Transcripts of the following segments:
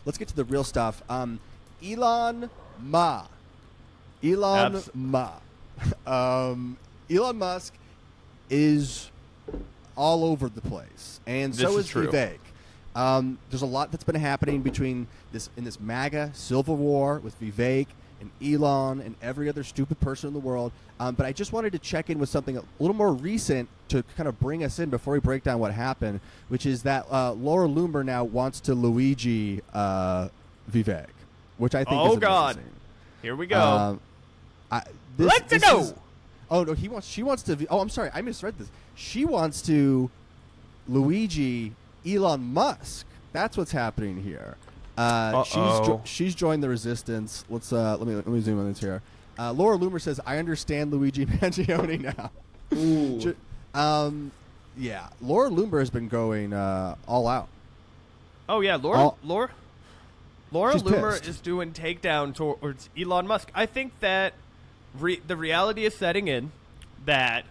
let's get to the real stuff. Elon Ma. Elon Musk is all over the place, and so is Vivek. There's a lot that's been happening between this MAGA civil war with Vivek and Elon and every other stupid person in the world. But I just wanted to check in with something a little more recent to kind of bring us in before we break down what happened, which is that Laura Loomer now wants to Luigi Vivek, which I think is amazing. God. Here we go. Let's go. Oh no, she wants to. Oh, I'm sorry, I misread this. She wants to Luigi Elon Musk. That's what's happening here. She's joined the resistance. Let me zoom on this here. Laura Loomer says, "I understand Luigi Mangione now." Ooh. Yeah, Laura Loomer has been going all out. Oh yeah, Laura Loomer pissed. is doing takedown towards Elon Musk. I think that the reality is setting in that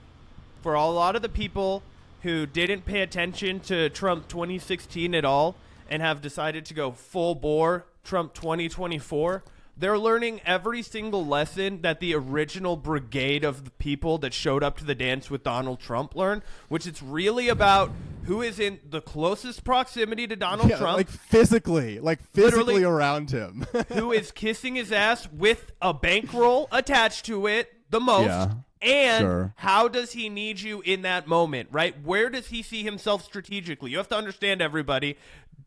for a lot of the people who didn't pay attention to Trump 2016 at all and have decided to go full bore Trump 2024, they're learning every single lesson that the original brigade of the people that showed up to the dance with Donald Trump learned, which it's really about who is in the closest proximity to Donald Trump. Like physically Literally, around him. who is kissing his ass with a bankroll attached to it the most. Yeah. And how does he need you in that moment, right? Where does he see himself strategically? You have to understand, everybody,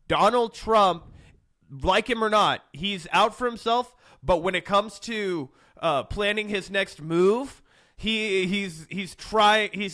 Donald Trump, like him or not, he's out for himself. But when it comes to planning his next move, he's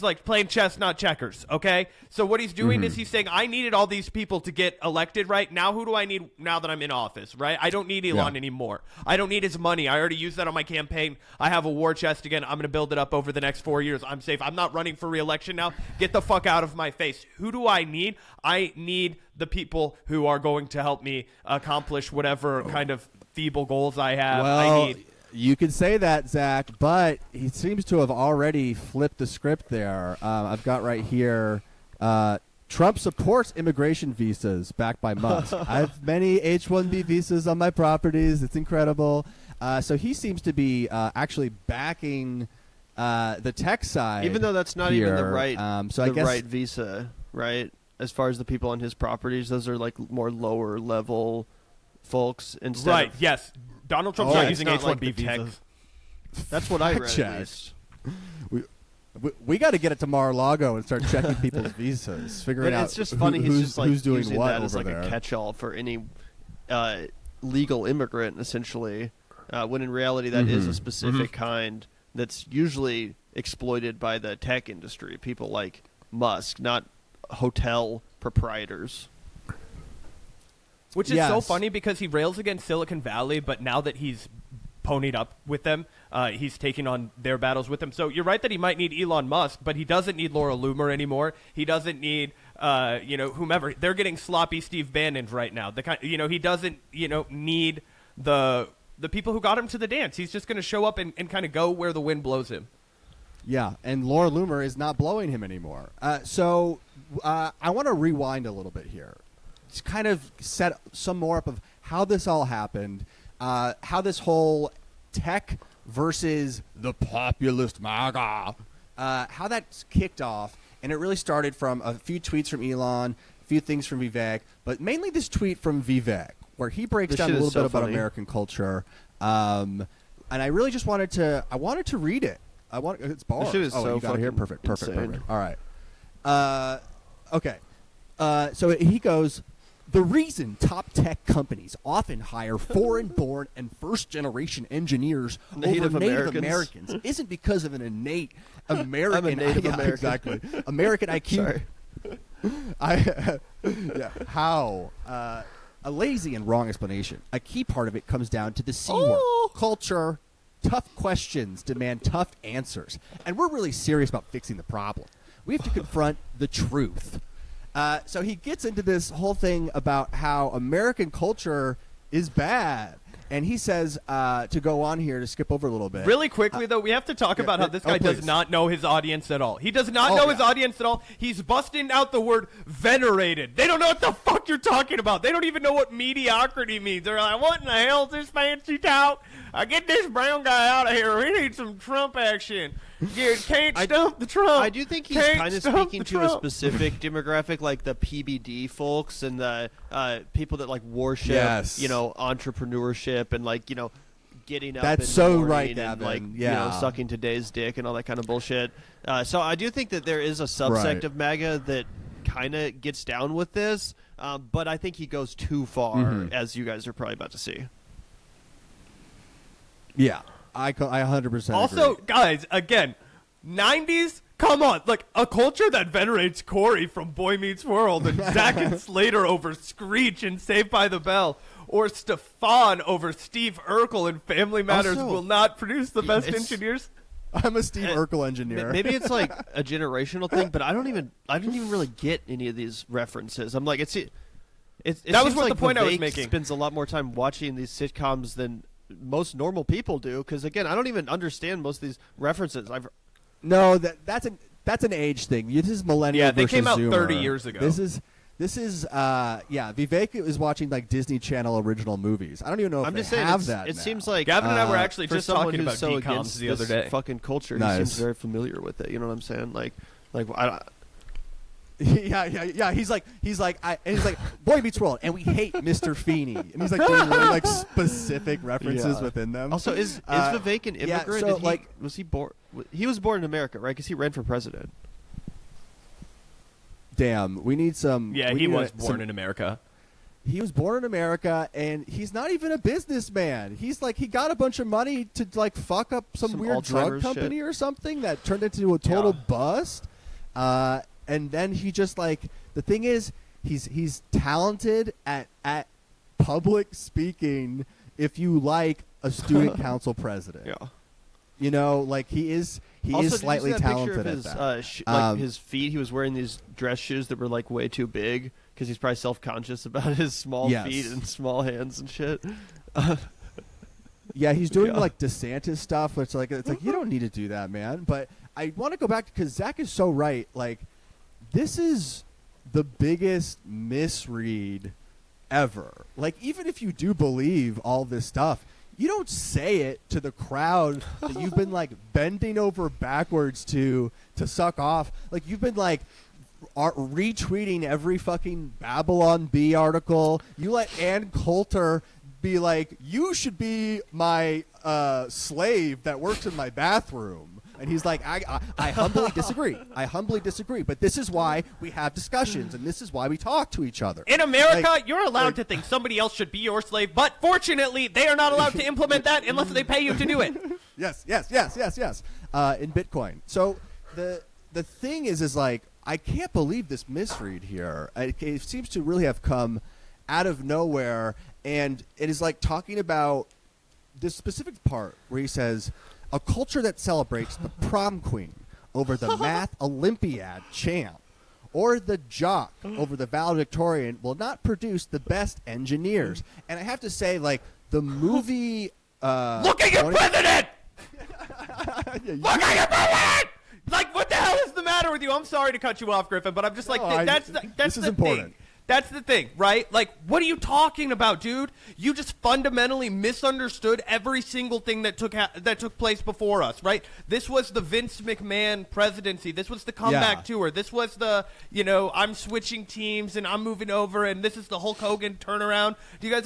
like playing chess, not checkers. Okay, so what he's doing is he's saying, I needed all these people to get elected, right? Now who do I need now that I'm in office, right? I don't need Elon anymore. I don't need his money. I already used that on my campaign. I have a war chest again. I'm gonna build it up over the next 4 years. I'm safe. I'm not running for re-election now. Get the fuck out of my face. Who do I need? I need the people who are going to help me accomplish whatever kind of feeble goals I have. Well, you can say that, Zach, but he seems to have already flipped the script there. I've got right here, Trump supports immigration visas backed by Musk. I have many H-1B visas on my properties. It's incredible. So he seems to be actually backing the tech side. Even though that's not here. even the right, I guess, right visa, right? As far as the people on his properties, those are like more lower level folks instead. Right. Of, yes. Donald Trump's not using not H-1B like the visas. That's what I read. Check. At least. We got to get it to Mar-a-Lago and start checking people's visas, figuring out it's just funny. He's just like who's doing using what that as over like there. a catch-all for any legal immigrant, essentially. When in reality, that is a specific kind that's usually exploited by the tech industry. People like Musk, not hotel proprietors. Which is so funny because he rails against Silicon Valley, but now that he's ponied up with them, he's taking on their battles with them. So you're right that he might need Elon Musk, but he doesn't need Laura Loomer anymore. He doesn't need, whomever. They're getting sloppy Steve Bannon right now. He doesn't, need the people who got him to the dance. He's just going to show up and kind of go where the wind blows him. Yeah, and Laura Loomer is not blowing him anymore. So I want to rewind a little bit here. To kind of set some more up of how this all happened, how this whole tech versus the populist MAGA, how that's kicked off. And it really started from a few tweets from Elon, a few things from Vivek, but mainly this tweet from Vivek, where he breaks down a little bit about American culture. And I really just wanted to read it. It's bars. You got it here. Perfect. Insane. All right. Okay. So he goes, the reason top tech companies often hire foreign-born and first-generation engineers Native over Native Americans. Americans isn't because of an innate American I'm a Native American. exactly. American IQ. Sorry. A lazy and wrong explanation. A key part of it comes down to the C word. Culture. Tough questions demand tough answers. And we're really serious about fixing the problem. We have to confront the truth. So he gets into this whole thing about how American culture is bad. And he says to go on here to skip over a little bit. Really quickly, though, we have to talk about how this guy does please. not know his audience at all. He does not know his audience at all. He's busting out the word venerated. They don't know what the fuck you're talking about. They don't even know what mediocrity means. They're like, what in the hell is this fancy talk? Get this brown guy out of here. We need some Trump action. You can't stump the Trump. I do think he's kind of speaking to a specific demographic, like the PBD folks and the people that like worship, entrepreneurship and like getting up. That's in so the morning right, and Gavin. like Yeah. sucking today's dick and all that kind of bullshit. So I do think that there is a subsect of MAGA that kind of gets down with this, but I think he goes too far, as you guys are probably about to see. Yeah, I 100% Also, agree. guys, again, 90s, come on. Like, a culture that venerates Corey from Boy Meets World and Zack and Slater over Screech and Saved by the Bell or Stefan over Steve Urkel in Family Matters Also, will not produce the best it's- engineers. I'm a Steve Urkel engineer. Maybe it's like a generational thing, but I didn't even really get any of these references. I'm like, it That was seems what like the point I was Vivek making. spends a lot more time watching these sitcoms than most normal people do. Because again, I don't even understand most of these references. No, that's an age thing. This is millennial. Yeah, they versus came out Zoomer. 30 years ago. This is Vivek is watching like Disney Channel original movies. I don't even know if I'm they just saying have it's- that. It now. seems like Gavin and I were actually for just someone talking who's about so DComs against the other this day. fucking culture, Nice. he seems very familiar with it. You know what I'm saying? Like yeah. He's like, Boy Meets World, and we hate Mr. Feeney, and he's like doing really like specific references Yeah. within them. Also, is Vivek an yeah, immigrant? so, Was he born? He was born in America, right? Because he ran for president. Damn, we need some. Yeah, we he need was some- born in America. He was born in America, and he's not even a businessman. He's like, he got a bunch of money to like fuck up some weird drug Alzheimer's company shit. or something that turned into a total bust. And then he just like, the thing is, he's talented at public speaking. If you like a student council president, like he is Also, slightly did you see that talented picture of at his, that. his feet? He was wearing these dress shoes that were like way too big because he's probably self-conscious about his small Yes. feet and small hands and shit. Yeah, he's doing Yeah. like DeSantis stuff, which like it's like you don't need to do that, man. But I want to go back because Zach is so right. Like, this is the biggest misread ever. Like, even if you do believe all this stuff, you don't say it to the crowd that you've been like bending over backwards to suck off. Like, you've been like retweeting every fucking Babylon Bee article. You let Ann Coulter be like, you should be my slave that works in my bathroom. And he's like, I humbly disagree. I humbly disagree. But this is why we have discussions, and this is why we talk to each other. In America, Like- you're allowed to think somebody else should be your slave, but fortunately, they are not allowed to implement that unless they pay you to do it. Yes. In Bitcoin. So the thing is like, I can't believe this misread here. It seems to really have come out of nowhere, and it is like talking about this specific part where he says, a culture that celebrates the prom queen over the math Olympiad champ or the jock over the valedictorian will not produce the best engineers. And I have to say, like, the movie... Look at your president! Look at your president! Like, what the hell is the matter with you? I'm sorry to cut you off, Griffin, but I'm just like, No, that's this is the important. thing. That's the thing, right? Like, what are you talking about, dude? You just fundamentally misunderstood every single thing that took place before us, right? This was the Vince McMahon presidency. This was the comeback tour. This was the, I'm switching teams and I'm moving over, and this is the Hulk Hogan turnaround. Do you guys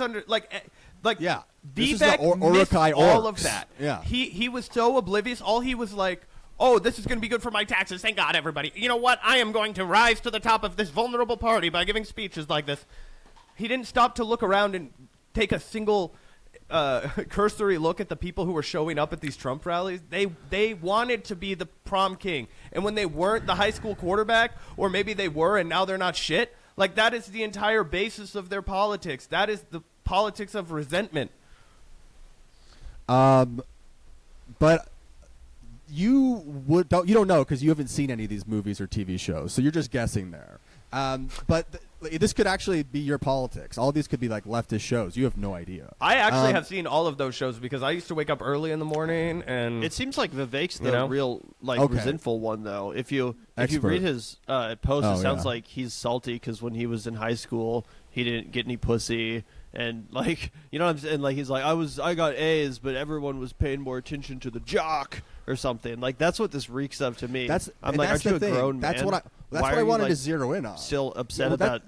Yeah. This is the Vivek missed Urukai all Orcs. of that. Yeah. He was so oblivious. All he was like, oh, this is going to be good for my taxes. Thank God, everybody. You know what? I am going to rise to the top of this vulnerable party by giving speeches like this. He didn't stop to look around and take a single cursory look at the people who were showing up at these Trump rallies. They wanted to be the prom king. And when they weren't the high school quarterback, or maybe they were and now they're not shit, like, that is the entire basis of their politics. That is the politics of resentment. But you don't know because you haven't seen any of these movies or TV shows, so you're just guessing there. But This could actually be your politics. All these could be like leftist shows. You have no idea. I actually have seen all of those shows because I used to wake up early in the morning, and It seems like Vivek's the real resentful one, though. If you read his post, it sounds like he's salty because when he was in high school, he didn't get any pussy, and like you know what I'm saying. Like he's like I got A's, but everyone was paying more attention to the jock or something. Like that's what this reeks of to me. I'm like, aren't you a grown man? That's what I wanted to zero in on. Still upset about.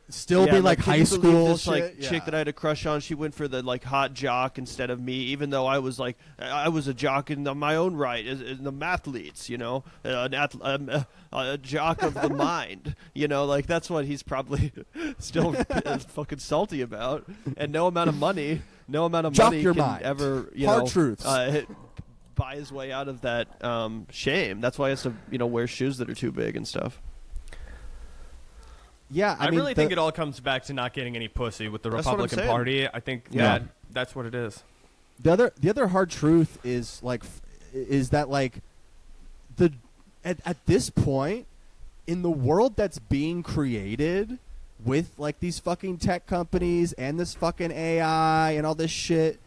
Still be like high school this, shit? Like chick that I had a crush on. She went for the like hot jock instead of me, even though I was like I was a jock in my own right, in the mathletes, you know, a jock of the mind, you know, like that's what he's probably still fucking salty about. And no amount of money Jock your can mind. ever Hard truths. Buy his way out of that shame. That's why he has to wear shoes that are too big and stuff. Yeah, I really think it all comes back to not getting any pussy with the Republican Party. I think that's what it is. The other hard truth is that at this point in the world that's being created with like these fucking tech companies and this fucking AI and all this shit,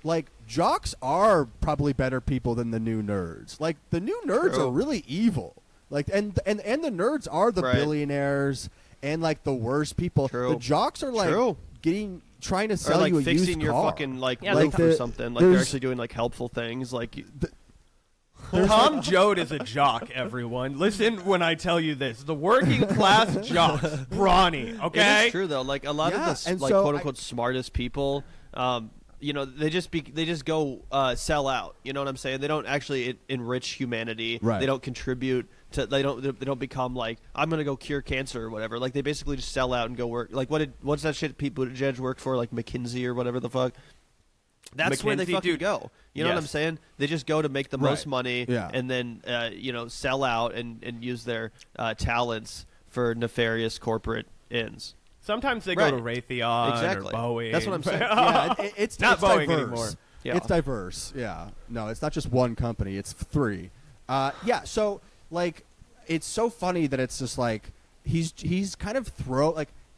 like jocks are probably better people than the new nerds. Like the new nerds are really evil. Like and the nerds are the billionaires and like the worst people. The jocks are like trying to sell you a fixing used your car. fucking roof or something. Like they're actually doing like helpful things. Like Tom Joad is a jock. Everyone, listen when I tell you this: the working class jocks, brawny. Okay, it's true though. Like a lot of the quote unquote smartest people. They just go sell out. You know what I'm saying? They don't actually enrich humanity. Right. They don't contribute to. They don't become like I'm gonna go cure cancer or whatever. Like they basically just sell out and go work. Like what's that shit Pete Buttigieg worked for? Like McKinsey or whatever the fuck. That's where they fucking go. You know what I'm saying? They just go to make the most money and then sell out and use their talents for nefarious corporate ends. Sometimes they go to Raytheon or Boeing. That's what I'm saying. It's not Boeing diverse. anymore. Yeah. It's diverse. Yeah. No, it's not just one company. It's three. So like, it's so funny that it's just like he's kind of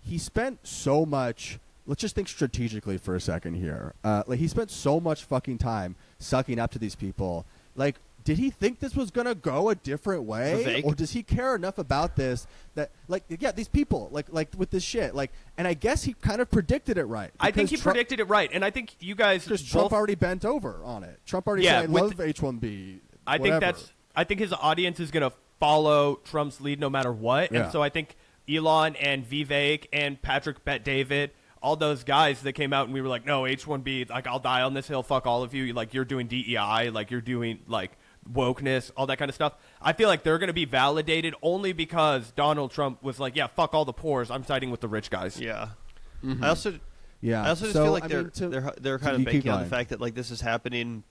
he spent so much. Let's just think strategically for a second here. Like he spent so much fucking time sucking up to these people. Like, did he think this was gonna go a different way, or does he care enough about this that, these people, like with this shit, and I guess he kind of predicted it right. I think he predicted it right, and I think you guys because Trump already bent over on it. Trump already said, "I love H-1B." I think his audience is gonna follow Trump's lead no matter what, and so I think Elon and Vivek and Patrick Bet-David, all those guys that came out and we were like, no, H-1B, like I'll die on this hill, fuck all of you, like you're doing DEI, like you're doing like wokeness, all that kind of stuff. I feel like they're going to be validated only because Donald Trump was like, yeah, fuck all the poors, I'm siding with the rich guys. Yeah. Mm-hmm. I also just feel like they're kind of banking on the fact that like this is happening.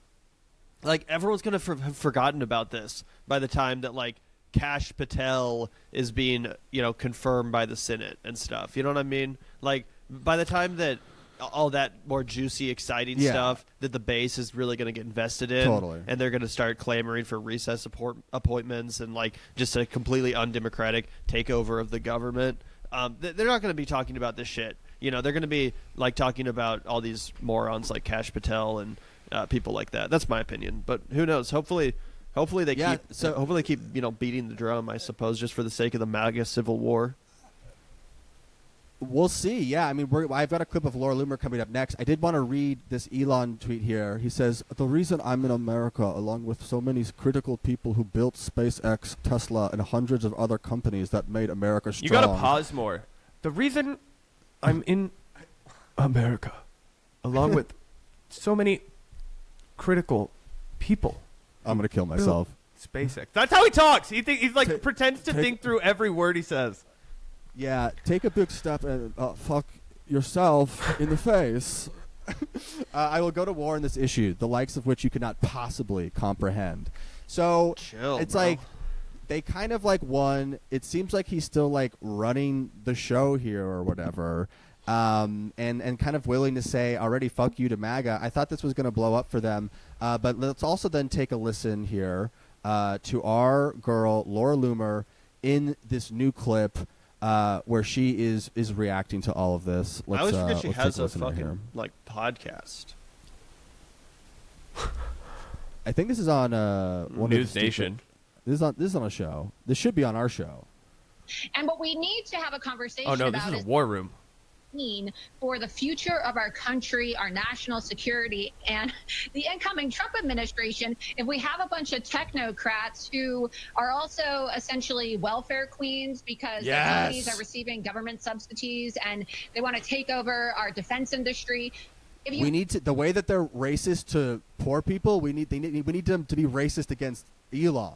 Like everyone's going to have forgotten about this by the time that like Kash Patel is being confirmed by the Senate and stuff. You know what I mean? Like by the time that all that more juicy, exciting stuff that the base is really going to get invested in, and they're going to start clamoring for recess appointments and like just a completely undemocratic takeover of the government. They're not going to be talking about this shit. They're going to be like talking about all these morons like Kash Patel and people like that. That's my opinion, but who knows? Hopefully they keep beating the drum. I suppose just for the sake of the MAGA civil war. We'll see. Yeah, I mean, I've got a clip of Laura Loomer coming up next. I did want to read this Elon tweet here. He says, "The reason I'm in America, along with so many critical people who built SpaceX, Tesla, and hundreds of other companies that made America strong." You got to pause more. The reason I'm in America, along with so many critical people. I'm gonna kill myself. SpaceX. That's how he talks. He's like pretends to think through every word he says. Yeah, take a big step and fuck yourself in the face. I will go to war in this issue, the likes of which you cannot possibly comprehend. So it's like they kind of like won. It seems like he's still like running the show here or whatever, and kind of willing to say already fuck you to MAGA. I thought this was going to blow up for them, but let's also then take a listen here to our girl Laura Loomer in this new clip. where she is reacting to all of this. I always forget she let's has take a listen right here. fucking like podcast. I think this is on one News of the Nation. This is on a show. This should be on our show. And what we need to have a conversation Oh no, this about is a war room. mean for the future of our country, our national security, and the incoming Trump administration if we have a bunch of technocrats who are also essentially welfare queens because their companies are receiving government subsidies and they want to take over our defense industry. We need to, the way that they're racist to poor people, we need them to be racist against Elon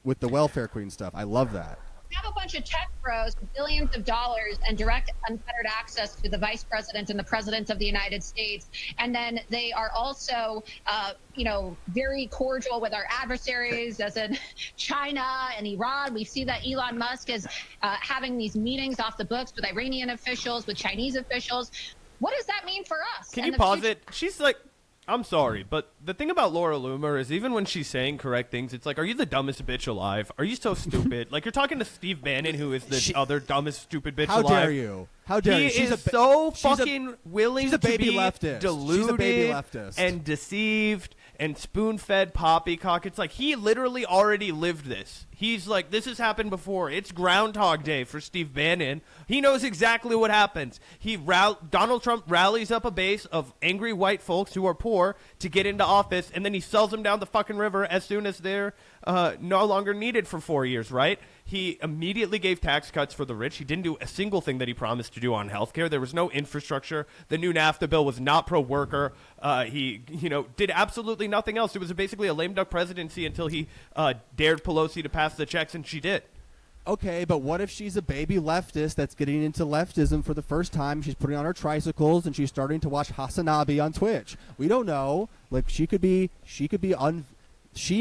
with the welfare queen stuff. I love that. Have a bunch of tech bros with billions of dollars and direct unfettered access to the vice president and the president of the United States. And then they are also, very cordial with our adversaries, as in China and Iran. We see that Elon Musk is having these meetings off the books with Iranian officials, with Chinese officials. What does that mean for us? Can you pause it? She's like, I'm sorry, but the thing about Laura Loomer is even when she's saying correct things, it's like, are you the dumbest bitch alive? Are you so stupid? Like, you're talking to Steve Bannon, who is the other dumbest stupid bitch alive. How dare you? How dare you? He is so fucking willing to be be leftist. deluded She's a baby leftist. and deceived and spoon-fed poppycock. It's like he literally already lived this. He's like, this has happened before. It's Groundhog Day for Steve Bannon. He knows exactly what happens. Donald Trump rallies up a base of angry white folks who are poor to get into office, and then he sells them down the fucking river as soon as they're no longer needed for 4 years, right? He immediately gave tax cuts for the rich. He didn't do a single thing that he promised to do on healthcare. There was no infrastructure. The new NAFTA bill was not pro-worker. He did absolutely nothing else. It was basically a lame duck presidency until he dared Pelosi to pass the checks, and she did. Okay, but what if she's a baby leftist that's getting into leftism for the first time? She's putting on her tricycles and she's starting to watch Hasanabi on Twitch. We don't know. Like she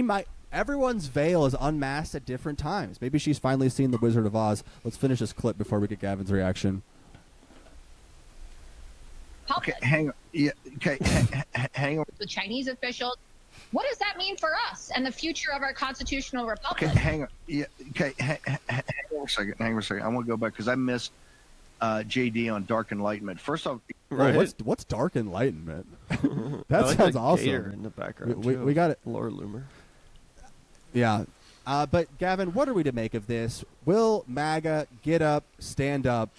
might. Everyone's veil is unmasked at different times. Maybe she's finally seen The Wizard of Oz. Let's finish this clip before we get Gavin's reaction. Okay, hang on. Yeah, okay, hang on. The Chinese officials. What does that mean for us and the future of our constitutional republic? Okay, hang on. Yeah, okay, hang on a second. Hang on a second. I want to go back because I missed JD on Dark Enlightenment. First off, right. What's Dark Enlightenment? That like sounds the awesome. gator in the background. We got it. Laura Loomer. Yeah. But Gavin, what are we to make of this? Will MAGA stand up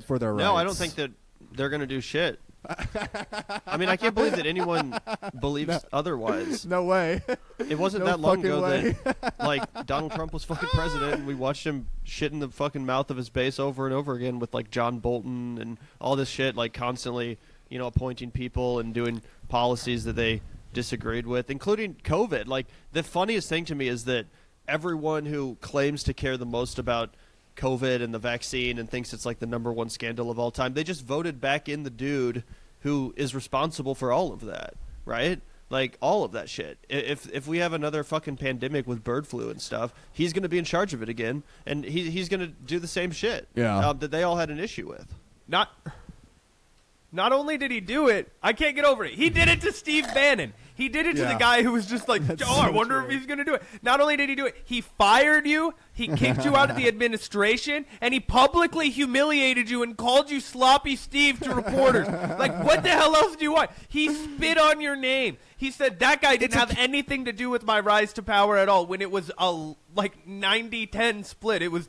for their rights? No, I don't think that they're going to do shit. I mean, I can't believe that anyone believes otherwise. No way. It wasn't No that long fucking ago way. that, like, Donald Trump was fucking president, and we watched him shit in the fucking mouth of his base over and over again with, like, John Bolton and all this shit, like, constantly, appointing people and doing policies that they disagreed with, including COVID. Like, the funniest thing to me is that everyone who claims to care the most about COVID and the vaccine and thinks it's like the number one scandal of all time, they just voted back in the dude who is responsible for all of that, right? Like, all of that shit. If we have another fucking pandemic with bird flu and stuff, he's going to be in charge of it again, and he's going to do the same shit that they all had an issue with. Not only did he do it, I can't get over it. He did it to Steve Bannon. He did it to the guy who was just like, I wonder if he's going to do it. Not only did he do it, he fired you, he kicked you out of the administration, and he publicly humiliated you and called you Sloppy Steve to reporters. Like, what the hell else do you want? He spit on your name. He said that guy didn't have anything to do with my rise to power at all when it was a, 90-10 split. It was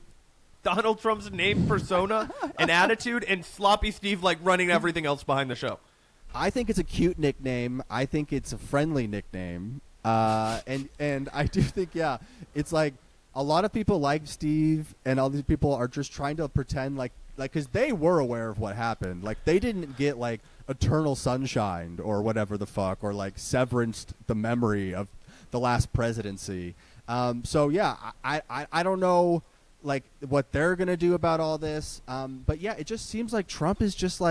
Donald Trump's name, persona, and attitude, and Sloppy Steve, running everything else behind the show. I think it's a cute nickname. I think it's a friendly nickname. And I do think, it's like a lot of people like Steve, and all these people are just trying to pretend because they were aware of what happened. Like, they didn't get, eternal sunshine or whatever the fuck, or, severanced the memory of the last presidency. I don't know, what they're going to do about all this. But, yeah, it just seems like Trump is just,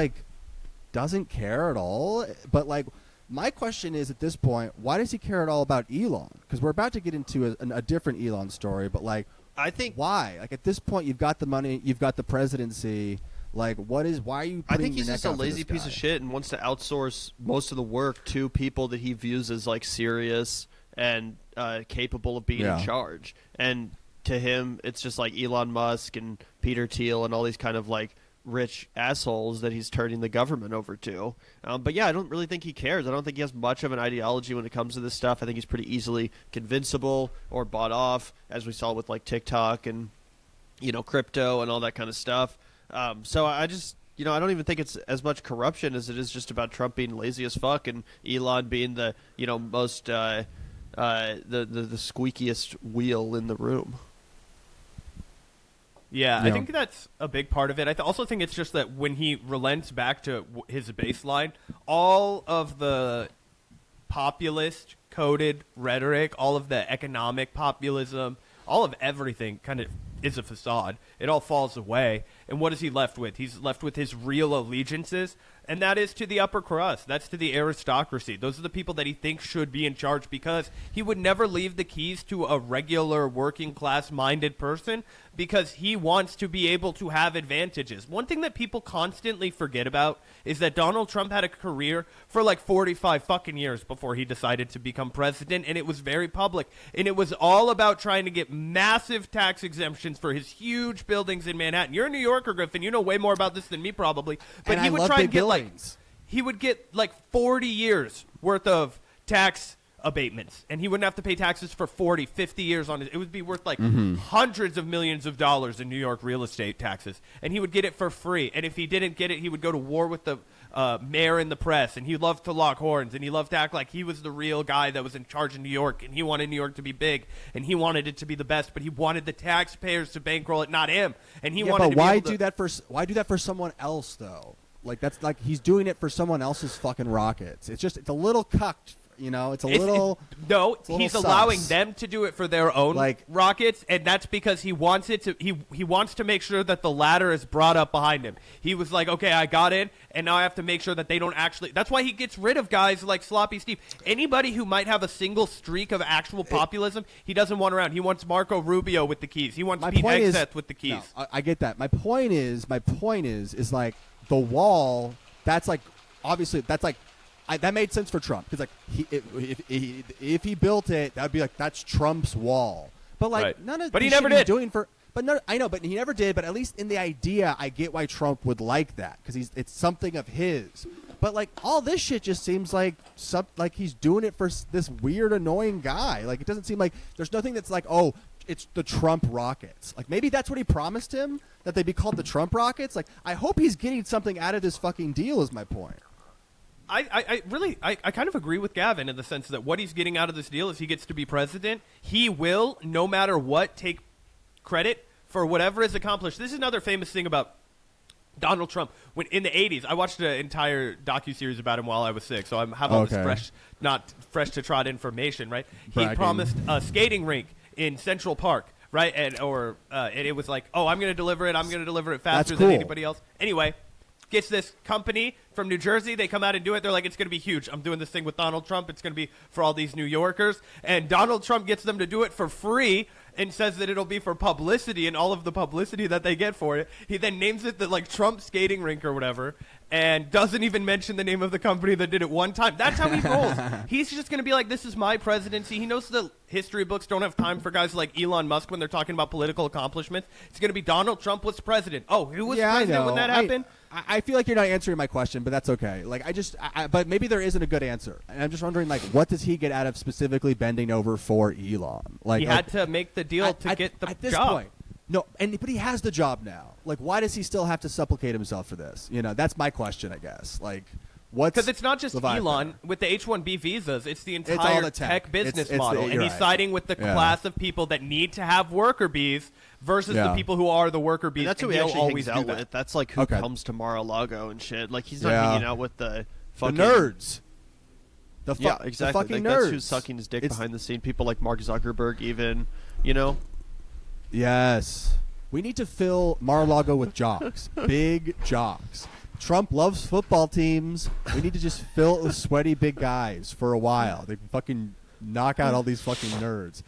doesn't care at all. But my question is at this point, why does he care at all about Elon? Because we're about to get into a different Elon story, but I think why? At this point, you've got the money, you've got the presidency. Why are you? I think he's your just neck a out for lazy this piece guy? of shit and wants to outsource most of the work to people that he views as serious and capable of being in charge. And to him, it's just like Elon Musk and Peter Thiel and all these kind of like rich assholes that he's turning the government over to. But yeah, I don't really think he cares. I don't think he has much of an ideology when it comes to this stuff. I think he's pretty easily convincible or bought off, as we saw with like TikTok and crypto and all that kind of stuff. So I just I don't even think it's as much corruption as it is just about Trump being lazy as fuck and Elon being the most the squeakiest wheel in the room. Yeah, I think that's a big part of it. I also think it's just that when he relents back to his baseline, all of the populist coded rhetoric, all of the economic populism, all of everything kind of is a facade. It all falls away. And what is he left with? He's left with his real allegiances, and that is to the upper crust. That's to the aristocracy. Those are the people that he thinks should be in charge, because he would never leave the keys to a regular working class minded person, because he wants to be able to have advantages. One thing that people constantly forget about is that Donald Trump had a career for like 45 fucking years before he decided to become president, and it was very public. And it was all about trying to get massive tax exemptions for his huge buildings in Manhattan. You're a New Yorker, Griffin. You know way more about this than me probably. But And he I would love try big and get buildings. he would get like 40 years worth of tax abatements, and he wouldn't have to pay taxes for 40, 50 years on it. It would be worth like hundreds of millions of dollars in New York real estate taxes, and he would get it for free. And if he didn't get it, he would go to war with the mayor and the press, and he loved to lock horns, and he loved to act like he was the real guy that was in charge of New York, and he wanted New York to be big, and he wanted it to be the best, but he wanted the taxpayers to bankroll it, not him. And he wanted but to why be able to, do that for why do that for someone else though? Like that's like he's doing it for someone else's fucking rockets. It's a little cucked. It's a little. No, a little he's sus. allowing them to do it for their own Like- rockets, and that's because he wants it to. He wants to make sure that the ladder is brought up behind him. He was like, okay, I got in, and now I have to make sure that they don't actually. That's why he gets rid of guys like Sloppy Steve. Anybody who might have a single streak of actual populism, he doesn't want around. He wants Marco Rubio with the keys. He wants Pete Hegseth with the keys. No, I get that. My point is like the wall. That's like obviously that's like. That made sense for Trump because like if he built it, that would be like that's Trump's wall. But like Right. none of But he this shit never he's did. doing for. But no, I know, but he never did. But at least in the idea, I get why Trump would like that because it's something of his. But like all this shit just seems like he's doing it for this weird, annoying guy. Like it doesn't seem like there's nothing that's like it's the Trump rockets. Like maybe that's what he promised him, that they'd be called the Trump rockets. Like I hope he's getting something out of this fucking deal. Is my point. I really kind of agree with Gavin in the sense that what he's getting out of this deal is he gets to be president. He will, no matter what, take credit for whatever is accomplished. This is another famous thing about Donald Trump. When in the 80s, I watched an entire docuseries about him while I was sick, so I have all this not fresh to trot information, right? Bragging. He promised a skating rink in Central Park, right? And it was like, oh, I'm going to deliver it. I'm going to deliver it faster That's than cool. anybody else. Anyway, gets this company from New Jersey. They come out and do it. They're like, it's going to be huge. I'm doing this thing with Donald Trump. It's going to be for all these New Yorkers. And Donald Trump gets them to do it for free and says that it'll be for publicity, and all of the publicity that they get for it. He then names it the like Trump skating rink or whatever, and doesn't even mention the name of the company that did it one time. That's how he rolls. He's just going to be like, this is my presidency. He knows the history books don't have time for guys like Elon Musk when they're talking about political accomplishments. It's going to be Donald Trump was president. Oh, who was president when that happened? I feel like you're not answering my question, but that's okay. Like but maybe there isn't a good answer, and I'm just wondering, like, what does he get out of specifically bending over for Elon? Like, He had to make the deal to get the at this job. point. No, but he has the job now. Like, why does he still have to supplicate himself for this? That's my question, I guess. Like, what's Because it's not just the vibe Elon there? with the H-1B visas. It's the all entire the tech. business It's model. you're And he's right. siding with the Yeah. class of people that need to have worker bees versus the Yeah. people who are the worker bees. And that's who and he he'll actually always hangs do out that. with. That's like who Okay. comes to Mar-a-Lago and shit. Like he's not Yeah. hanging out with the The fucking nerds. Yeah, exactly. The fucking Like, nerds. that's who's sucking his dick It's- behind the scene. People like Mark Zuckerberg, even. Yes. We need to fill Mar-a-Lago with jocks. Big jocks. Trump loves football teams. We need to just fill it with sweaty big guys for a while. They can fucking knock out all these fucking nerds.